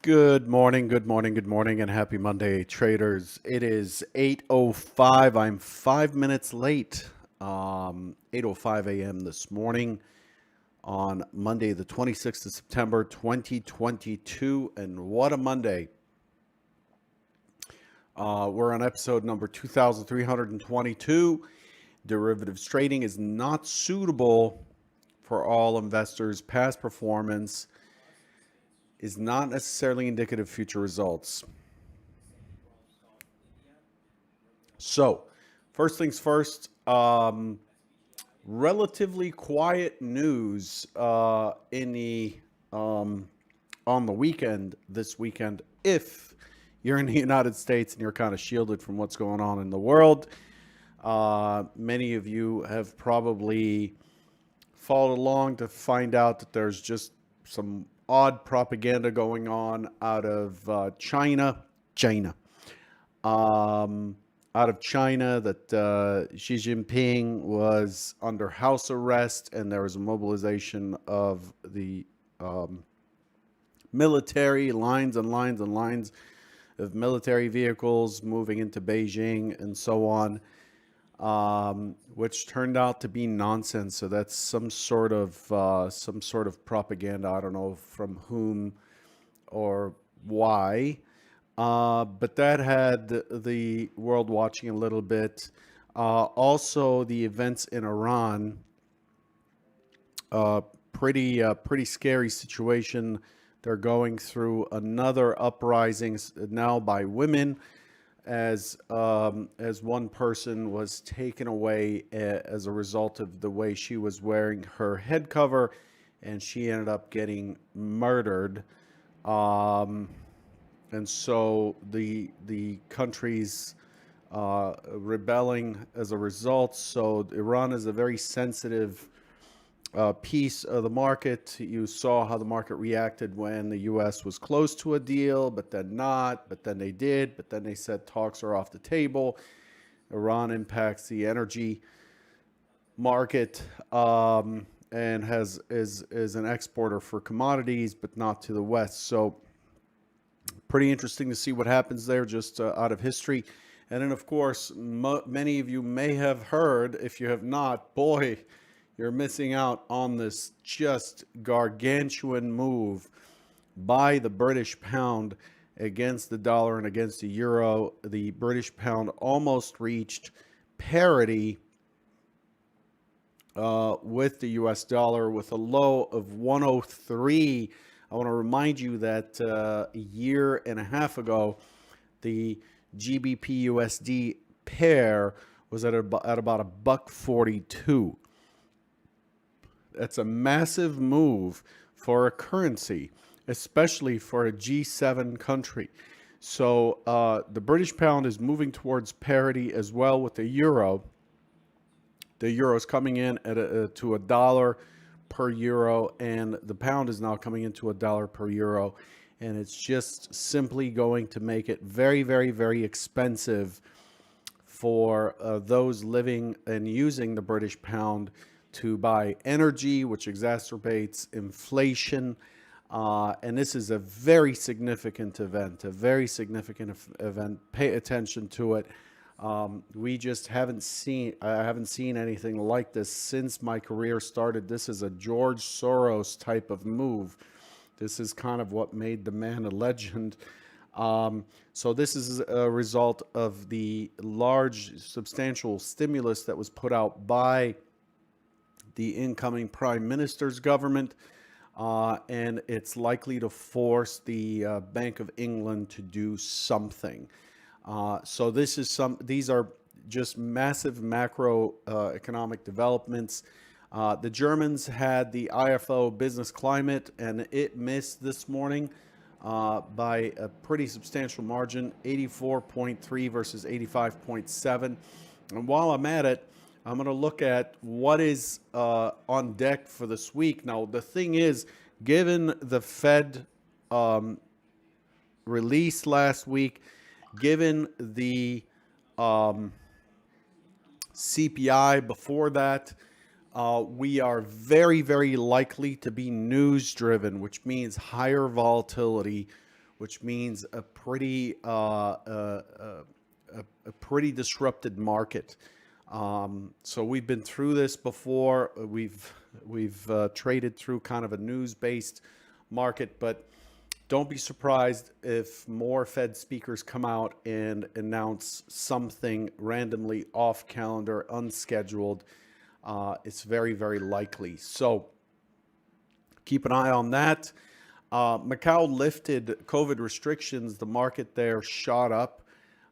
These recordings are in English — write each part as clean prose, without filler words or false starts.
Good morning, good morning, good morning, and happy Monday, traders. It is 8:05. I'm 5 minutes late. 8:05 a.m. this morning on Monday, the 26th of September, 2022. And what a Monday. We're on episode number 2322. Derivatives trading is not suitable for all investors. Past performance is not necessarily indicative of future results. So, first things first, relatively quiet news in the on the weekend this weekend. If you're in the United States and you're kind of shielded from what's going on in the world, many of you have probably followed along to find out that there's just some odd propaganda going on out of China. Out of China that Xi Jinping was under house arrest and there was a mobilization of the military, lines and lines and lines of military vehicles moving into Beijing and so on, which turned out to be nonsense. So that's some sort of propaganda. I don't know from whom or why. But that had the world watching a little bit. Also, the events in Iran, pretty scary situation. They're going through another uprising now by women, as one person was taken away as a result of the way she was wearing her head cover, and she ended up getting murdered. And so the country's rebelling as a result. So Iran is a very sensitive piece of the market. You saw how the market reacted when the U.S. was close to a deal, but then not, but then they did, but then they said talks are off the table. Iran impacts the energy market and is an exporter for commodities, but not to the West. So pretty interesting to see what happens there, just out of history. And then, of course, many of you may have heard. If you have not, boy, you're missing out on this just gargantuan move by the British pound against the dollar and against the euro. The British pound almost reached parity with the US dollar with a low of 103. I want to remind you that a year and a half ago, the GBP USD pair was at about $1.42. That's a massive move for a currency, especially for a G7 country. So the British pound is moving towards parity as well with the euro. The euro is coming in at to $1 per euro, and the pound is now coming into $1 per euro, and it's just simply going to make it very, very, very expensive for those living and using the British pound to buy energy, which exacerbates inflation. And this is a very significant event, Pay attention to it. We just haven't seen, I haven't seen anything like this since my career started. This is a George Soros type of move. This is kind of what made the man a legend. So this is a result of the large, substantial stimulus that was put out by the incoming prime minister's government. And it's likely to force the Bank of England to do something. So these are just massive macro economic developments. The Germans had the IFO business climate, and it missed this morning by a pretty substantial margin, 84.3 versus 85.7. And while I'm at it, I'm going to look at what is on deck for this week. Now, the thing is, given the Fed release last week, given the CPI before that, we are very, very likely to be news driven, which means higher volatility which means a pretty a pretty disrupted market. So we've been through this before. We've traded through kind of a news-based market, but don't be surprised if more Fed speakers come out and announce something randomly off calendar, unscheduled. It's very, very likely. So keep an eye on that. Macau lifted COVID restrictions. The market there shot up.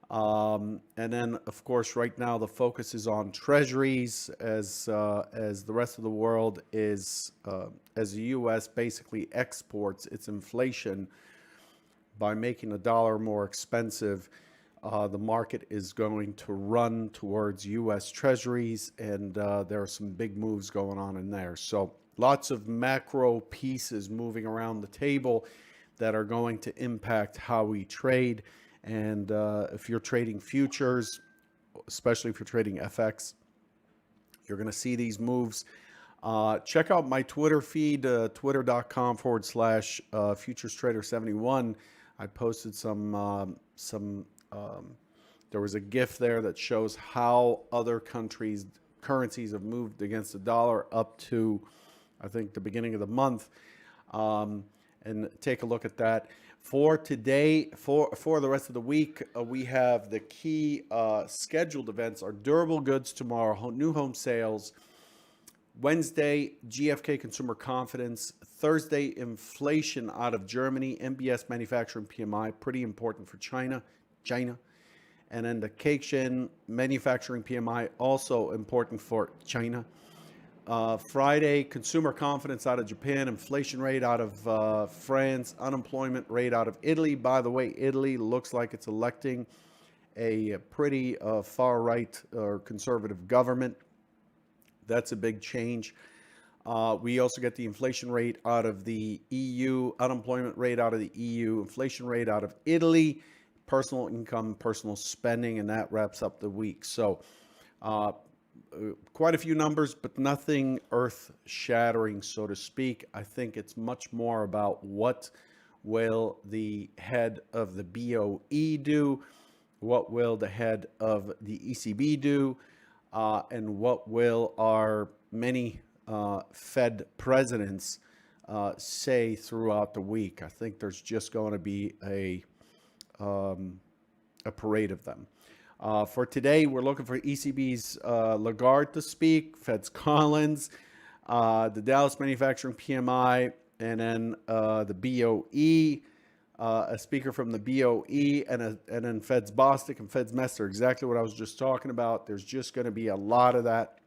And then, of course, right now the focus is on treasuries as the rest of the world is, as the U.S. basically exports its inflation by making the dollar more expensive. The market is going to run towards U.S. treasuries, and there are some big moves going on in there. So lots of macro pieces moving around the table that are going to impact how we trade. And if you're trading futures, especially if you're trading FX, you're going to see these moves. Check out my Twitter feed, twitter.com/futurestrader71. I posted there was a GIF there that shows how other countries' currencies have moved against the dollar up to, I think, the beginning of the month. And take a look at that. For today, for the rest of the week, we have the key scheduled events are durable goods tomorrow, new home sales. Wednesday, GfK consumer confidence. Thursday, inflation out of Germany, MBS manufacturing PMI, pretty important for China. And then the Keishin manufacturing PMI, also important for China. Friday, consumer confidence out of Japan, inflation rate out of France, unemployment rate out of Italy. By the way, Italy looks like it's electing a pretty far-right or conservative government. That's a big change. We also get the inflation rate out of the EU, unemployment rate out of the EU, inflation rate out of Italy, personal income, personal spending, and that wraps up the week. So quite a few numbers, but nothing earth-shattering, so to speak. I think it's much more about what will the head of the BOE do, what will the head of the ECB do, and what will our many Fed presidents say throughout the week. I think there's just going to be a parade of them. For today, we're looking for ECB's Lagarde to speak, Fed's Collins, the Dallas manufacturing PMI, and then the BOE, a speaker from the BOE, and then Fed's Bostic and Fed's Messer. Exactly what I was just talking about. There's just going to be a lot of that,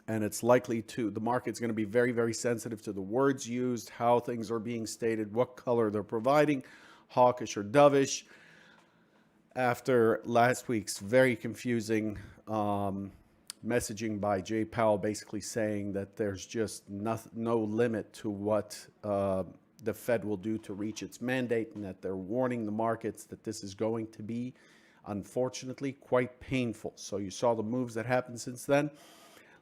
and it's likely to, the market's going to be very, very sensitive to the words used, how things are being stated, what color they're providing, hawkish or dovish. After last week's very confusing messaging by Jay Powell, basically saying that there's just no limit to what the Fed will do to reach its mandate, and that they're warning the markets that this is going to be, unfortunately, quite painful. So you saw the moves that happened since then.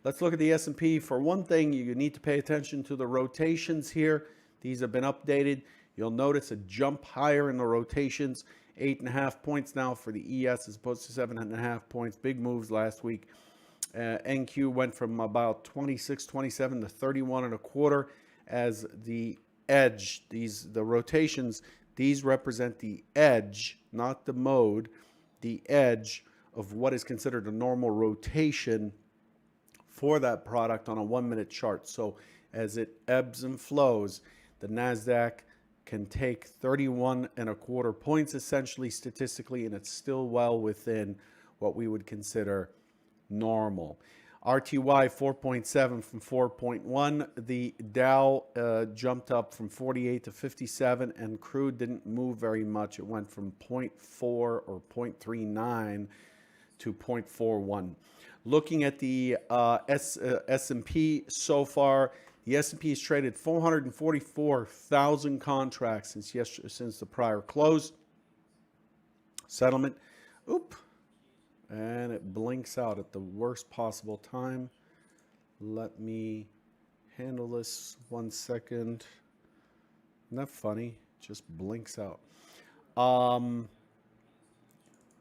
Let's look at the S&P. For one thing, you need to pay attention to the rotations here. These have been updated. You'll notice a jump higher in the rotations. 8.5 points now for the ES as opposed to 7.5 points. Big moves last week. NQ went from about 26, 27 to 31.25 as the edge. The rotations, these represent the edge, not the mode, the edge of what is considered a normal rotation for that product on a 1-minute chart. So as it ebbs and flows, the NASDAQ can take 31.25 points essentially statistically, and it's still well within what we would consider normal. RTY 4.7 from 4.1. The Dow jumped up from 48 to 57, and crude didn't move very much. It went from 0.4 or 0.39 to 0.41. Looking at the S&P so far, the S&P has traded 444,000 contracts since the prior close. Settlement, and it blinks out at the worst possible time. Let me handle this 1 second. Isn't that funny? It just blinks out.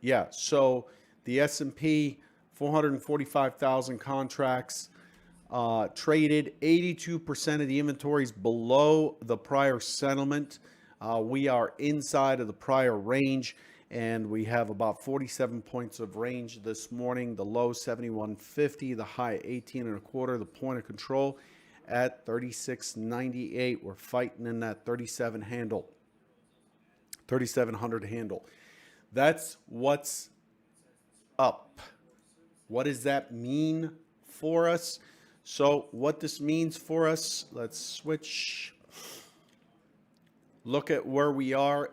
Yeah, so the S&P 445,000 contracts traded. 82% of the inventory is below the prior settlement. We are inside of the prior range, and we have about 47 points of range this morning. The low 71.50, the high 18 and a quarter. The point of control at 36.98. We're fighting in that 37 handle, 3700 handle. That's what's up. What does that mean for us? So what this means for us, let's switch. Look at where we are.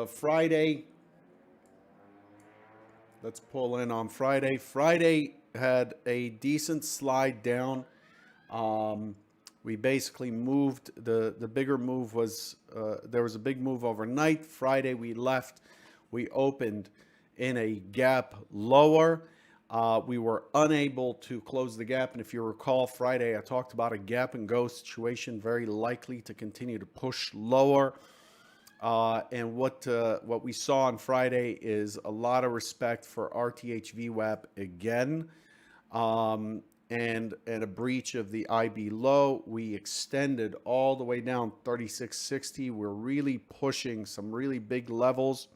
Friday, let's pull in on Friday. Friday had a decent slide down. We basically moved. The bigger move was, there was a big move overnight. Friday we left. We opened in a gap lower. We were unable to close the gap. And if you recall, Friday I talked about a gap and go situation, very likely to continue to push lower. And what we saw on Friday is a lot of respect for RTH VWAP again, and a breach of the IB low. We extended all the way down 3660. We're really pushing some really big levels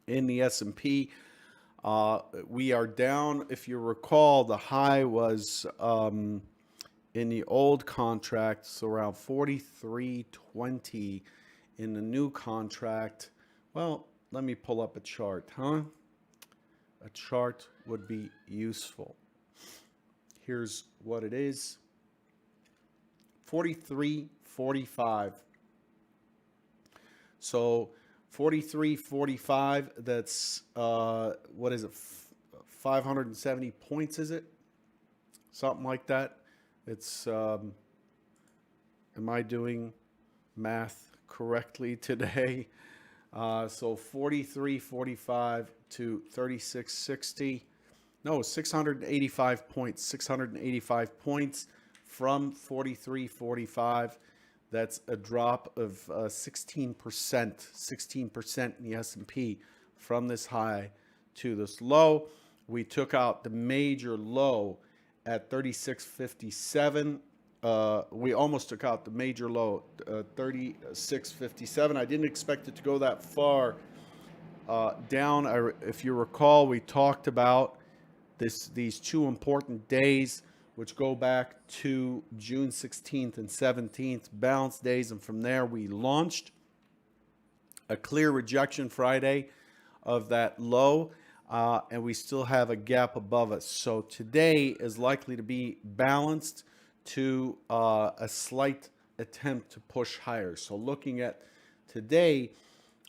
in the S&P. We are down. If you recall, the high was in the old contract, so around 43.20. In the new contract, well, let me pull up a chart, huh? A chart would be useful. Here's what it is. 43.45. So 43.45, that's, what is it, 570 points, is it? Something like that. It's, am I doing math correctly today? So 43.45 to 36.60. No, 685 points. 685 points from 43.45. That's a drop of 16%. 16% in the S&P from this high to this low. We took out the major low at 36.57. We almost took out the major low, 36.57. I didn't expect it to go that far down. If you recall, we talked about these two important days, which go back to June 16th and 17th, bounce days, and from there we launched a clear rejection Friday of that low, and we still have a gap above us. So today is likely to be balanced to a slight attempt to push higher. So looking at today,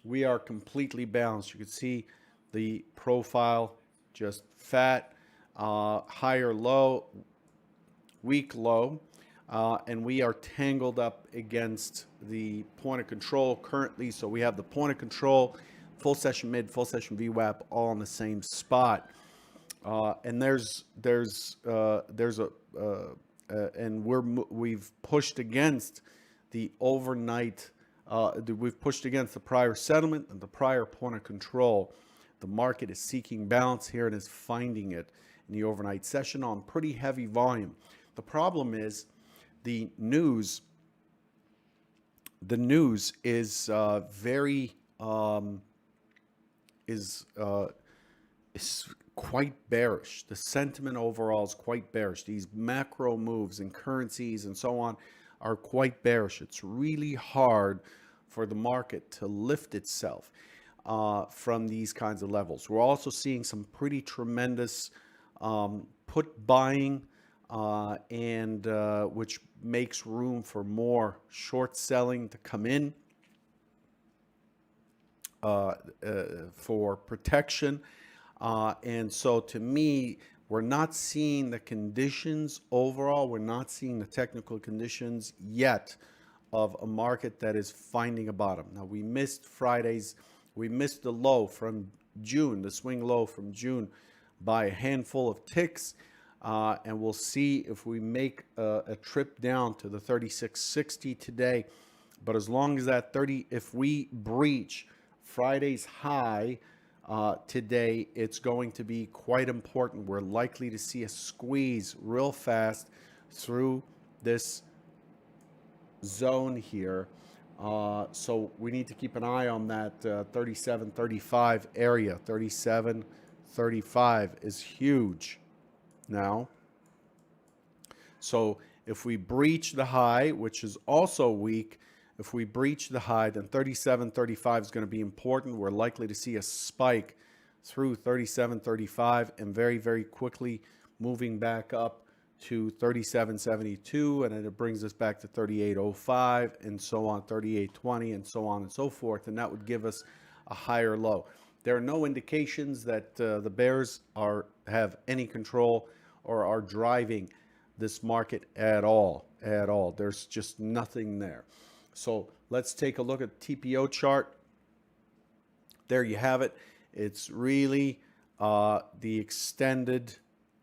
we are completely balanced. You can see the profile just fat, higher low, weak low, and we are tangled up against the point of control currently. So we have the point of control, full session mid, full session VWAP all in the same spot. And and we've pushed against the overnight, we've pushed against the prior settlement and the prior point of control. The market is seeking balance here and is finding it in the overnight session on pretty heavy volume. The problem is the news is very is quite bearish. The sentiment overall is quite bearish. These macro moves in currencies and so on are quite bearish. It's really hard for the market to lift itself from these kinds of levels. We're also seeing some pretty tremendous put buying, and which makes room for more short selling to come in for protection. And so to me, we're not seeing the conditions overall. We're not seeing the technical conditions yet of a market that is finding a bottom. Now, we missed the low from June, the swing low from June by a handful of ticks. And we'll see if we make a trip down to the 3660 today. But as long as if we breach Friday's high today, it's going to be quite important. We're likely to see a squeeze real fast through this zone here. So we need to keep an eye on that 37.35 area. 37.35 is huge now. So if we breach the high, which is also weak, if we breach the high, then 37.35 is going to be important. We're likely to see a spike through 37.35 and very, very quickly moving back up to 37.72, and then it brings us back to 38.05 and so on, 38.20 and so on and so forth, and that would give us a higher low. There are no indications that the bears have any control or are driving this market at all. There's just nothing there. So let's take a look at TPO chart. There you have it. It's really the extended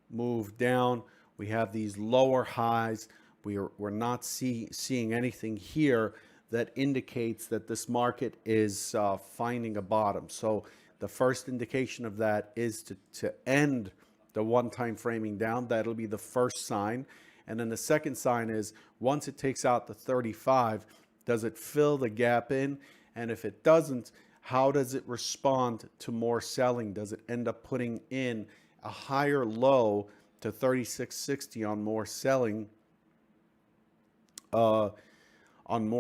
move down. We have these lower highs. We're not seeing anything here that indicates that this market is finding a bottom. So the first indication of that is to end the one-time framing down. That'll be the first sign. And then the second sign is once it takes out the 35, does it fill the gap in? And if it doesn't, how does it respond to more selling? Does it end up putting in a higher low to 36.60 on more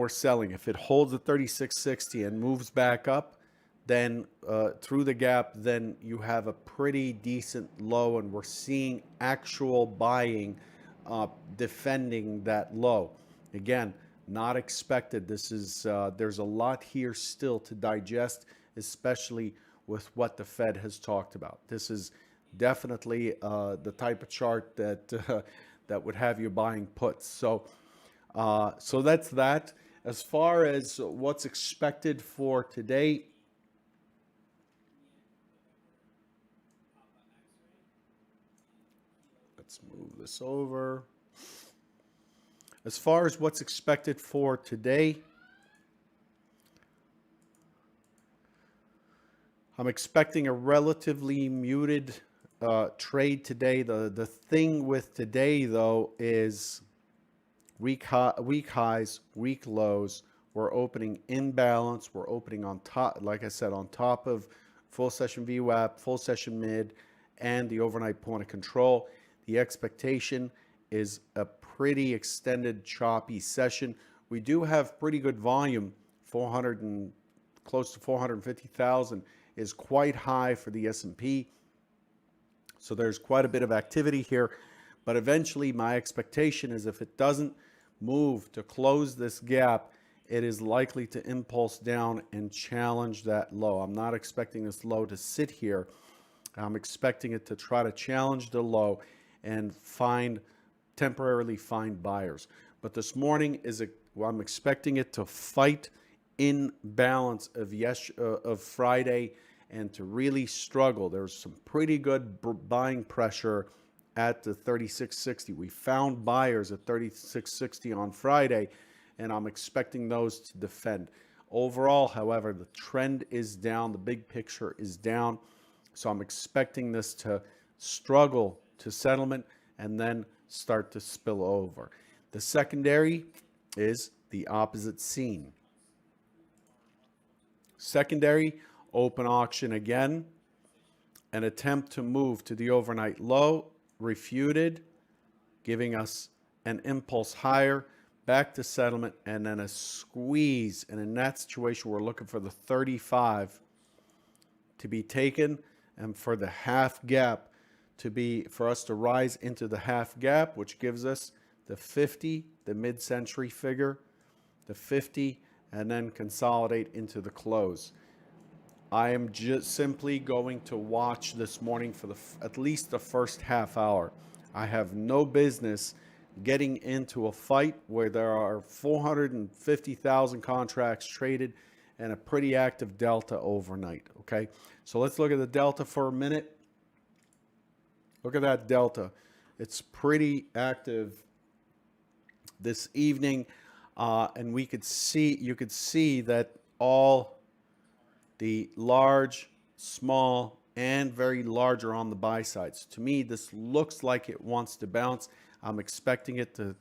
selling? If it holds at 36.60 and moves back up, then through the gap, then you have a pretty decent low, and we're seeing actual buying defending that low. Again, not expected. This is there's a lot here still to digest, especially with what the Fed has talked about. This is definitely the type of chart that that would have you buying puts. So that's that. As far as what's expected for today, let's move this over. As far as what's expected for today, I'm expecting a relatively muted trade today. The thing with today, though, is weak highs, weak lows. We're opening in balance. We're opening on top, like I said, on top of full session VWAP, full session mid, and the overnight point of control. The expectation is a pretty extended choppy session. We do have pretty good volume. 400 and close to 450,000 is quite high for the S&P. So there's quite a bit of activity here. But eventually my expectation is if it doesn't move to close this gap, it is likely to impulse down and challenge that low. I'm not expecting this low to sit here. I'm expecting it to try to challenge the low and temporarily find buyers. But this morning I'm expecting it to fight in balance of Friday and to really struggle. There's some pretty good buying pressure at the 36.60. We found buyers at 36.60 on Friday, and I'm expecting those to defend. Overall, however, the trend is down. The big picture is down. So I'm expecting this to struggle to settlement and then start to spill over. The secondary is the opposite scene. Secondary, open auction again. An attempt to move to the overnight low, refuted, giving us an impulse higher, back to settlement, and then a squeeze. And in that situation, we're looking for the 35 to be taken and for the half gap for us to rise into the half gap, which gives us the 50, the mid-century figure, the 50, and then consolidate into the close. I am just simply going to watch this morning for at least the first half hour. I have no business getting into a fight where there are 450,000 contracts traded and a pretty active delta overnight. Okay, so let's look at the delta for a minute. Look at that delta. It's pretty active this evening, and you could see that all The large, small, and very large are on the buy sides. To me, this looks like it wants to bounce. I'm expecting it to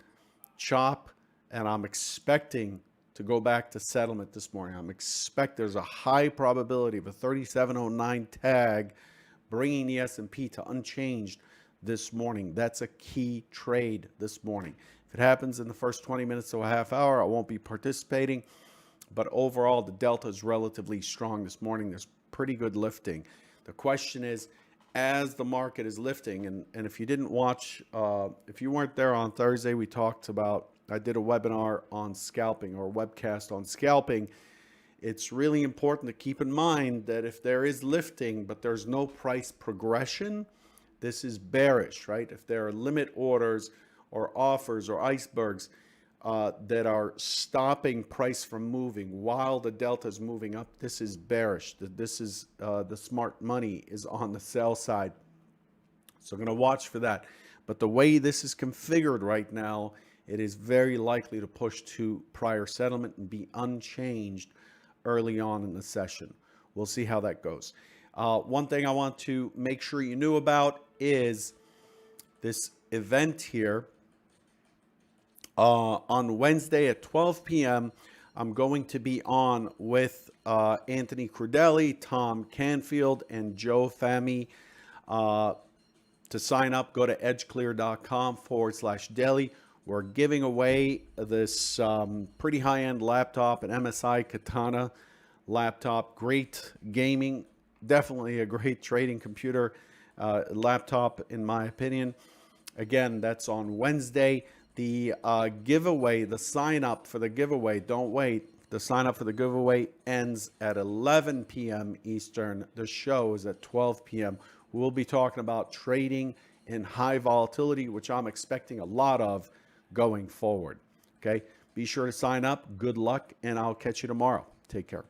chop, and I'm expecting to go back to settlement this morning. There's a high probability of a 3709 tag bringing the S&P to unchanged this morning. That's a key trade this morning. If it happens in the first 20 minutes to a half hour, I won't be participating. But overall, the delta is relatively strong this morning. There's pretty good lifting. The question is, as the market is lifting, and if you didn't watch, if you weren't there on Thursday, I did a webinar on scalping, or a webcast on scalping. It's really important to keep in mind that if there is lifting, but there's no price progression, this is bearish, right? If there are limit orders or offers or icebergs that are stopping price from moving while the delta is moving up, this is bearish. This is the smart money is on the sell side. So I'm going to watch for that. But the way this is configured right now, it is very likely to push to prior settlement and be unchanged early on in the session. We'll see how that goes. One thing I want to make sure you knew about is this event here. On Wednesday at 12 p.m., I'm going to be on with Anthony Crudelli, Tom Canfield, and Joe Fahmy. To sign up, go to edgeclear.com/daily. We're giving away this pretty high-end laptop, an MSI Katana laptop. Great gaming, definitely a great trading computer laptop, in my opinion. Again, that's on Wednesday. The giveaway, the sign up for the giveaway, don't wait. The sign up for the giveaway ends at 11 p.m. Eastern. The show is at 12 p.m. We'll be talking about trading in high volatility, which I'm expecting a lot of going forward. Okay, be sure to sign up. Good luck, and I'll catch you tomorrow. Take care.